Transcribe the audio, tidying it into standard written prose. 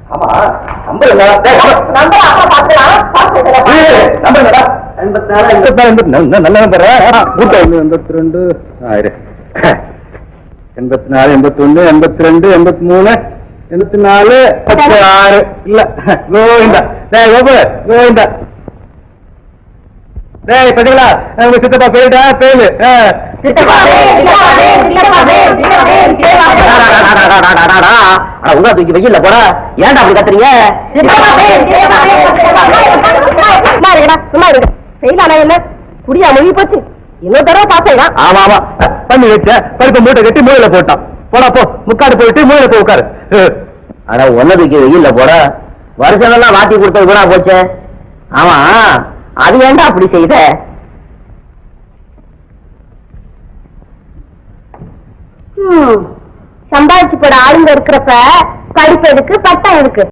ஆமா நம்பர் நல்ல நம்பர் 82 84 81 82 83 84 86 இல்ல கோவிந்தா கோவிந்தா டேய் பட்டிகளா உங்க சித்தப்பா பேருடா பேரு உங்க தூக்கி வெயில்ல போற ஏன்டா அப்படி கத்துறீங்க சும்மா இருங்க செய்யலாம் என்ன குடியா மொழி போச்சு இன்னொரு தடவை பார்த்தேன் ஆமா ஆமா பண்ணி வச்ச பருப்பு மூட்டை கட்டி மூளையில போட்டான் போடா போ முக்காடு போயிட்டு மூளையில போய் உட்காரு ஆனா ஒன்னதுக்கு வெயில்ல போட வருஷமெல்லாம் வாட்டி கொடுத்தது கூட போச்சே ஆமா அது ஏன்டா அப்படி செய்த சம்பாதிச்சு போட ஆளுங்க இருக்கிறப்ப படிப்பு எதுக்கு பட்டம் எதுக்கு